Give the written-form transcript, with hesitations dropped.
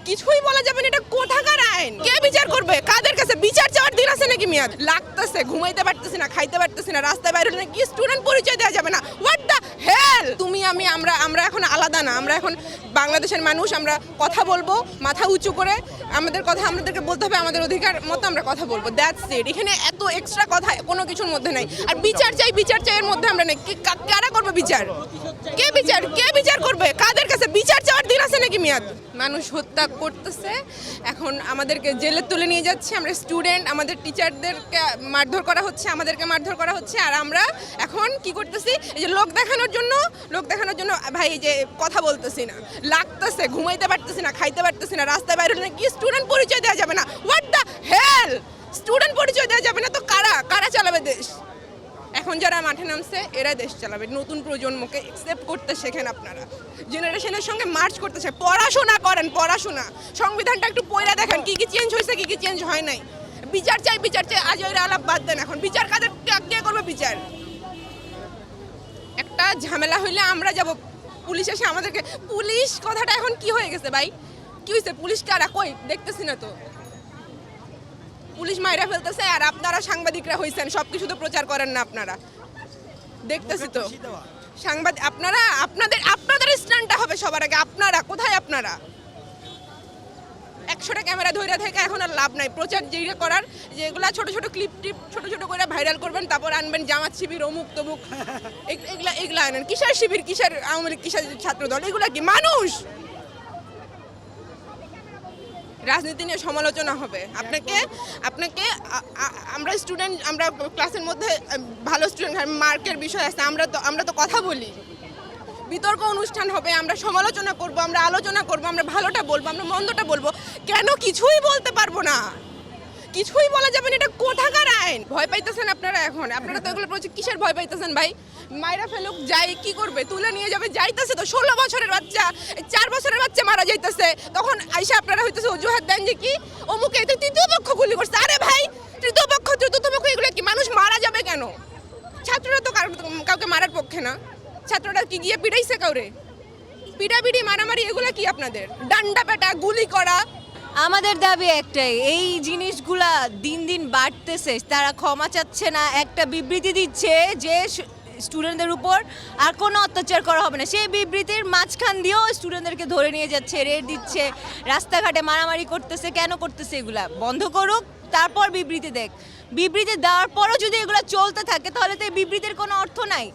কিছুই বলা যাবে না, এটা কোথাকার আইন? কে বিচার করবে? কাদের কাছে বিচার চাওয়ার দিন আছে নাকি? মেয়াদ লাগতেছে, ঘুমাইতে পারতেছি না, খাইতে পারতেছি না, রাস্তায় বাইরে হলে কি স্টুডেন্ট পরিচয় দেওয়া যাবে না? What the hell? তুমি আমি আমরা এখন আলাদা না, আমরা এখন বাংলাদেশের মানুষ। আমরা কথা বলবো মাথা উঁচু করে, আমাদের কথা আমাদেরকে বলতে হবে, আমাদের অধিকার মতো আমরা কথা বলবো, দ্যাটস ইট। এখানে এত এক্সট্রা কথা কোনো কিছুর মধ্যে নাই। আর বিচার চাই এর মধ্যে আমরা নেই। কারা করবে বিচার? কে বিচার করবে? কাদের কাছে বিচার চাওয়ার দিন আছে নাকি? মেয়াদ মানুষ হত্যা করতেছে, এখন আমাদেরকে জেলে তুলে নিয়ে যাচ্ছে। আমরা স্টুডেন্ট, আমাদের টিচারদেরকে মারধর করা হচ্ছে, আমাদেরকে মারধর করা হচ্ছে। আর আমরা এখন কি করতেছি? এই যে লোক দেখানোর জন্য ভাই এই যে কথা বলতেছি না, লাগতেছে, ঘুমাইতে পারতেছি না, খাইতে পারতেছি না, রাস্তায় বাইরে হলে কি স্টুডেন্ট পরিচয় দেওয়া যাবে না? What the hell? স্টুডেন্ট পরিচয় দেওয়া যাবে না তো কারা চালাবে দেশ? এখন যারা মাঠে নামছে এরা দেশ চালাবে। নতুন প্রজন্মকে অ্যাকসেপ্ট করতে শেখেন আপনারা, জেনারেশনের সঙ্গে মার্চ করতে শেখেন, পড়াশোনা করেন, পড়াশোনা। সংবিধানটা একটু পড়ে দেখেন কি কি চেঞ্জ হয়েছে, কি কি চেঞ্জ হয় নাই। বিচার চাই আজ ওই আলাপ বাদ দেন। এখন বিচার কে করবে বিচার? একটা ঝামেলা হইলে আমরা যাব, পুলিশ এসে আমাদেরকে, পুলিশ কথাটা এখন কি হয়ে গেছে ভাই? কি হয়েছে? পুলিশ কারা? কই দেখতেছি না তো। পুলিশ মাইরা ফেলতেছে আর আপনারা সাংবাদিকরা হইছেন, সবকিছু তো প্রচার করেন না আপনারা, দেখতেছি তো। সাংবাদিক আপনারা, আপনাদের স্ট্যান্ডটা হবে সবার আগে। আপনারা কোথায়? আপনারা 100টা ক্যামেরা ধরে থেকে এখন আর লাভ নাই। প্রচার যেটা করার, যেগুলা ছোট ছোট ক্লিপ ছোট করে ভাইরাল করবেন, তারপর আনবেন জামাত শিবির, অমুক তমুক, এগুলা আনেন। কিসের শিবির, কিসের আওয়ামী লীগ, কিসের ছাত্রদল? এগুলা কি মানুষ? রাজনীতি নিয়ে সমালোচনা হবে। আপনাকে আমরা স্টুডেন্ট, আমরা ক্লাসের মধ্যে ভালো স্টুডেন্ট, মার্কের বিষয় আছে, আমরা তো কথা বলি, বিতর্ক অনুষ্ঠান হবে, আমরা সমালোচনা করব, আমরা আলোচনা করব, আমরা ভালোটা বলবো, আমরা মন্দটা বলবো। কেন কিছুই বলতে পারবো না? কিছুই বলা যাবে না, এটা কোথাকার আইন? ভয় পাইতেছেন আপনারা এখন? আপনারা তো এগুলো কিসের ভয় পাইতেছেন ভাই? মায়েরা ফেলুক, যাই কি করবে? তুলে নিয়ে যাবে, যাইতেছে তো। 16 বছরের বাচ্চা, 4 বছরের বাচ্চা মারা যাইতেছে, তখন আইসা আপনারা হইতেছে অজুহাত দেন যে কি অমুকে তৃতীয় পক্ষ গুলি করছে। আরে ভাই, তৃতীয় পক্ষ এগুলো কি? মানুষ মারা যাবে কেন? ছাত্ররা তো কাউকে মারার পক্ষে না। ছাত্ররা কি গিয়ে পিটাইছে কাউরে? পিটাপিটি, মারামারি, এগুলো কি আপনাদের? ডান্ডা পেটা, গুলি করা। আমাদের দাবি একটাই, এই জিনিসগুলা দিন দিন বাড়তেছে, তারা ক্ষমা চাচ্ছে না, একটা বিবৃতি দিচ্ছে যে স্টুডেন্টদের উপর আর কোনো অত্যাচার করা হবে না। সেই বিবৃতির মাঝখান দিয়েও স্টুডেন্টদেরকে ধরে নিয়ে যাচ্ছে, রেড দিচ্ছে, রাস্তাঘাটে মারামারি করতেছে। কেন করতেছে? এগুলা বন্ধ করুক, তারপর বিবৃতি দেখ। বিবৃতি দেওয়ার পরও যদি এগুলো চলতে থাকে তাহলে তো এই বিবৃতির কোনো অর্থ নাই।